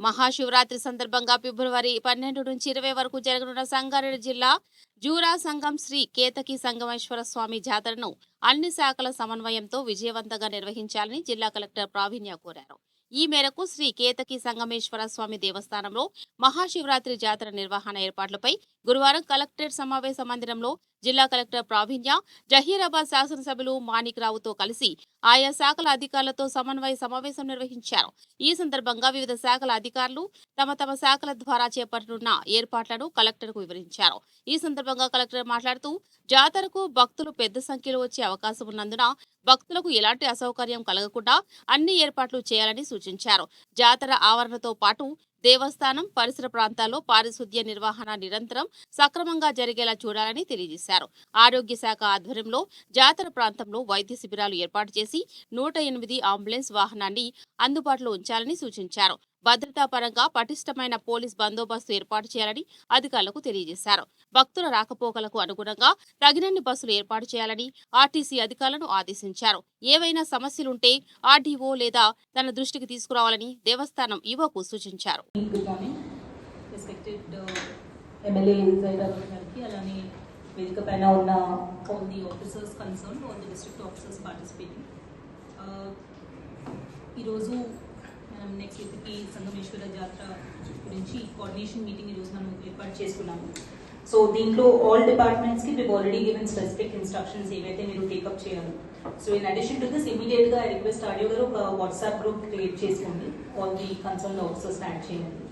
మహాశివరాత్రి సందర్భంగా ఫిబ్రవరి 12 నుంచి 20 వరకు జరగనున్న సంగారెడ్డి జిల్లా జూరా సంఘం శ్రీ కేతకి సంగమేశ్వర స్వామి జాతరను అన్ని శాఖల సమన్వయంతో విజయవంతంగా నిర్వహించాలని జిల్లా కలెక్టర్ ప్రావీణ్య కోరారు. ఈ మేరకు శ్రీ కేతకి సంగమేశ్వర స్వామి దేవస్థానంలో మహాశివరాత్రి జాతర నిర్వహణ ఏర్పాట్లపై గురువారం కలెక్టరేట్ సమావేశ మందిరంలో జిల్లా కలెక్టర్ ప్రావీణ్య, జహీరాబాద్ శాసనసభ్యులు మాణిక్ రావుతో కలిసి ఆయా శాఖల అధికారులతో సమన్వయ సమావేశం నిర్వహించారు. ఈ సందర్భంగా వివిధ శాఖల అధికారులు తమ శాఖల ద్వారా చేపట్టనున్న ఏర్పాట్లను కలెక్టర్కు వివరించారు. ఈ సందర్భంగా కలెక్టర్ మాట్లాడుతూ జాతరకు భక్తులు పెద్ద సంఖ్యలో వచ్చే అవకాశం ఉన్నందున భక్తులకు ఎలాంటి అసౌకర్యం కలగకుండా అన్ని ఏర్పాట్లు చేయాలని సూచించారు. జాతర ఆవరణతో పాటు దేవస్థానం పరిసర ప్రాంతాల్లో పారిశుద్ధ్య నిర్వహణ నిరంతరం సక్రమంగా జరిగేలా చూడాలని తెలియజేశారు. ఆరోగ్య శాఖ ఆధ్వర్యంలో జాతర ప్రాంతంలో వైద్య శిబిరాలు ఏర్పాటు చేసి 108 అంబులెన్స్ వాహనాన్ని అందుబాటులో ఉంచాలని సూచించారు. భద్రతా పరంగా పటిష్టమైన పోలీస్ బందోబస్తు ఏర్పాటు చేయాలని అధికారులకు తెలియజేశారు. భక్తుల రాకపోకలకు అనుగుణంగా తగినన్ని బస్సులు ఏర్పాటు చేయాలని ఆర్టీసీ అధికారులను ఆదేశించారు. ఏవైనా సమస్యలుంటే ఆర్డీఓ లేదా తన దృష్టికి తీసుకురావాలని దేవస్థానం ఈవోకు సూచించారు. మనం నెక్స్ట్ వీక్కి సంగమేశ్వర జాతర గురించి కోఆర్డినేషన్ మీటింగ్ ఈరోజు మనం ఏర్పాటు చేసుకున్నాము. సో దీంట్లో ఆల్ డిపార్ట్మెంట్స్కి we've already given specific instructions ఏవైతే మీరు టేకప్ చేయాలి. So in addition to this ఇమీడియట్గా ఐ రిక్వెస్ట్ ఆడియో గారు ఒక వాట్సాప్ గ్రూప్ క్రియేట్ చేసుకోండి, all the concern officers add చేయండి.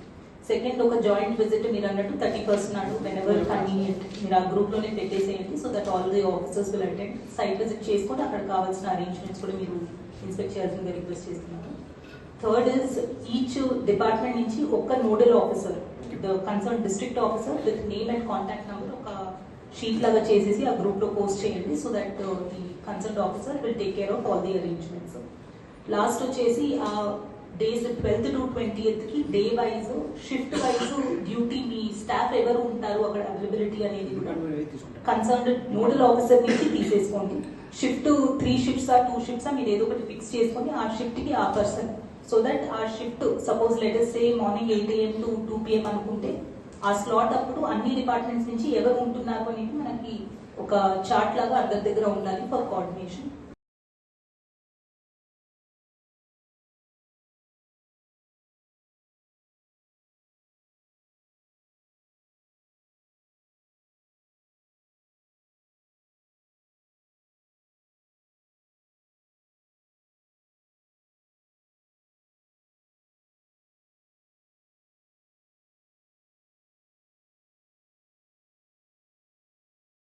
సెకండ్, ఒక జాయింట్ విజిట్ మీరు అన్నట్టు 31st నాడు వెనెవర్ కన్వీనియంట్ మీరు ఆ గ్రూప్లోనే పెట్టేసేయండి. So that all the officers will attend, site visit చేసుకొని అక్కడ కావాల్సిన అరేంజ్మెంట్స్ కూడా మీరు ఇన్స్పెక్ట్ చేయాల్సిందిగా రిక్వెస్ట్ చేస్తున్నారు. థర్డ్ ఇస్ ఈచ్ డిపార్ట్మెంట్ నుంచి ఒక nodal officer, the concern district officer with name and contact number ఒక షీట్ లాగా చేసేసి ఆ గ్రూప్ లో పోస్ట్ చేయండి. So that the concern officer will take care of all the arrangements. Last వచ్చేసి ఆ డేస్ 12th to 20th కి day wise shift wise duty మీ స్టాఫ్ ఎవరు ఉంటారు అక్కడ అవైలబిలిటీ అనేది కూడా కన్సర్న్ నోడల్ ఆఫీసర్ నుంచి తీసేసుకోండి. షిఫ్ట్ 3 షిఫ్ట్స్ 2 షిఫ్ట్స్ మీరు ఏదో ఒకటి ఫిక్స్ చేసుకొని ఆ షిఫ్ట్ కి ఆ పర్సన్, సో దట్ ఆ shift suppose letters say morning 8 AM to 2 PM అనుకుంటే ఆ స్లాట్ అప్పుడు అన్ని డిపార్ట్మెంట్స్ నుంచి ఎవరు ఉంటున్నారు అనేది మనకి ఒక చార్ట్ లాగా అందరి దగ్గర ఉండాలి ఫర్ కోఆర్డినేషన్.